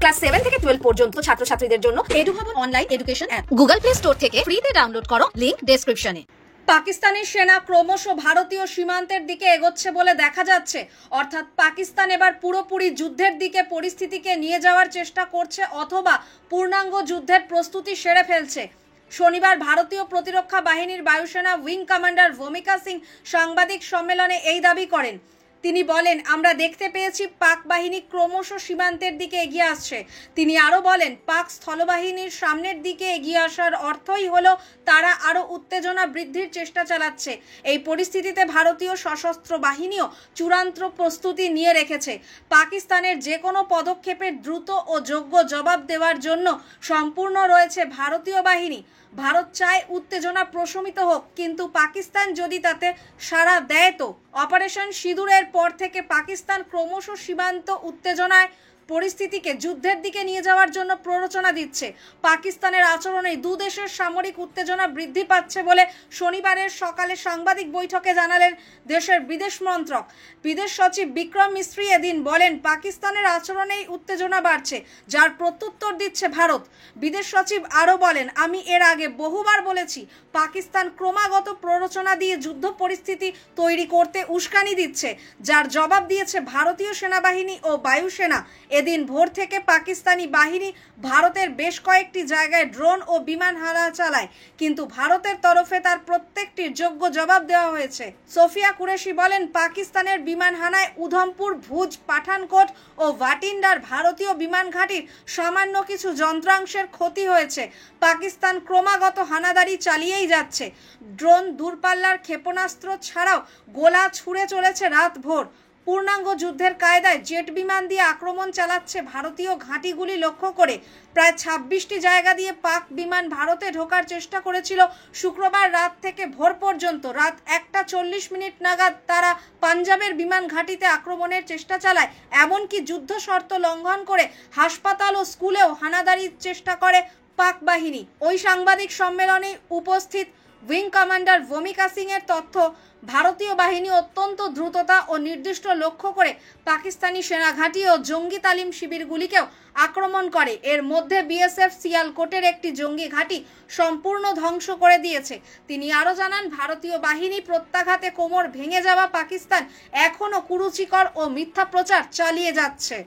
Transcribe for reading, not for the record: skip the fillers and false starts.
Class 7 থেকে 12 পর্যন্ত ছাত্রছাত্রীদের জন্য Eduvobon online education app Google play store থেকে ফ্রিতে ডাউনলোড করো, লিংক ডেসক্রিপশনে। পাকিস্তানি সেনা ক্রমশ ভারতীয় সীমান্তের দিকে এগোচ্ছে বলে দেখা যাচ্ছে। অর্থাৎ পাকিস্তান এবার পুরোপুরি যুদ্ধের দিকে পরিস্থিতিকে নিয়ে যাওয়ার চেষ্টা করছে অথবা পূর্ণাঙ্গ যুদ্ধের প্রস্তুতি সেরে ফেলছে। শনিবার ভারতীয় প্রতিরক্ষা বাহিনীর বায়ুসেনা উইং কমান্ডার ভূমিকা সিং সাংবাদিক সম্মেলনে এই দাবি করেন। তিনি বলেন, আমরা দেখতে পেয়েছি পাক বাহিনী ক্রমশ সীমান্তের দিকে এগিয়ে আসছে। তিনি আরও বলেন, পাক স্থলবাহিনীর সামনের দিকে এগিয়ে আসার অর্থই হলো তারা আরও উত্তেজনা বৃদ্ধির চেষ্টা চালাচ্ছে। এই পরিস্থিতিতে ভারতীয় সশস্ত্র বাহিনীও চূড়ান্ত প্রস্তুতি নিয়ে রেখেছে। পাকিস্তানের যে কোনো পদক্ষেপের দ্রুত ও যোগ্য জবাব দেওয়ার জন্য সম্পূর্ণ রয়েছে ভারতীয় বাহিনী। ভারত চায় উত্তেজনা প্রশমিত হোক, কিন্তু পাকিস্তান যদি তাতে সাড়া দেয় তো। অপারেশন সিঁদুরের পর থেকে পাকিস্তান ক্রমশ সীমান্ত উত্তেজনায় পরিস্থিতিকে যুদ্ধের দিকে নিয়ে যাওয়ার জন্য প্ররোচনা দিচ্ছে। পাকিস্তানের আচরণে দুদেশের সামরিক উত্তেজনা বৃদ্ধি পাচ্ছে বলে শনিবারের সকালে সাংবাদিক বৈঠকে জানালেন দেশের বিদেশ মন্ত্রক। বিদেশ সচিব বিক্রম মিস্ত্রি এদিন বলেন, পাকিস্তানের আচরণেই উত্তেজনা বাড়ছে, যার প্রত্যুত্তর দিচ্ছে ভারত। বিদেশ সচিব আরও বলেন, আমি এর আগে বহুবার বলেছি, পাকিস্তান ক্রমাগত প্ররোচনা দিয়ে যুদ্ধ পরিস্থিতি তৈরি করতে উস্কানি দিচ্ছে, যার জবাব দিয়েছে ভারতীয় সেনাবাহিনী ও বায়ুসেনা। এদিন ভোর থেকে পাকিস্তানি বাহিনী ভারতের বেশ কয়েকটি জায়গায় ড্রোন ও বিমান হামলা চালায়, কিন্তু ভারতের তরফে তার প্রত্যেকটির যোগ্য জবাব দেওয়া হয়েছে। সোফিয়া কুরেশি বলেন, পাকিস্তানের বিমান হানায় উধমপুর, ভুজ, পাঠানকোট ও ভাটিন্ডার ভারতীয় বিমান ঘাঁটির সামান্য কিছু যন্ত্রাংশের ক্ষতি হয়েছে। পাকিস্তান ক্রমাগত হানাদারি চালিয়েই যাচ্ছে। ড্রোন, দূরপাল্লার ক্ষেপণাস্ত্র ছাড়াও গোলা ছুড়ে চলেছে রাত ভোর। পূর্ণাঙ্গ যুদ্ধের কায়দায় জেট বিমান দিয়ে আক্রমণ চালাচ্ছে ভারতীয় ঘাঁটিগুলি লক্ষ্য করে। প্রায় 26টি জায়গা দিয়ে পাক বিমান ভারতে ঢোকার চেষ্টা করেছিল। শুক্রবার রাত থেকে ভোর পর্যন্ত রাত 1:40 নাগাদ তারা পাঞ্জাবের বিমান ঘাঁটিতে আক্রমণের চেষ্টা চালায়। এমনকি যুদ্ধ শর্ত লঙ্ঘন করে হাসপাতাল ও স্কুলেও হানাদারির চেষ্টা করে পাক বাহিনী। ওই সাংবাদিক সম্মেলনে উপস্থিত উইং কমান্ডার ভূমিকা সিং এর তথ্য, ভারতীয় বাহিনী অত্যন্ত দ্রুততা ও নির্দিষ্ট লক্ষ্য করে পাকিস্তানি সেনা ঘাঁটি ও জঙ্গি তালিম শিবিরগুলিকেও আক্রমণ করে। এর মধ্যে বিএসএফ সিয়ালকোটের একটি জঙ্গি ঘাঁটি সম্পূর্ণ ধ্বংস করে দিয়েছে। তিনি আরও জানান, ভারতীয় বাহিনী প্রত্যাঘাতে কোমর ভেঙে যাওয়া পাকিস্তান এখনও কুরুচিকর ও মিথ্যা প্রচার চালিয়ে যাচ্ছে।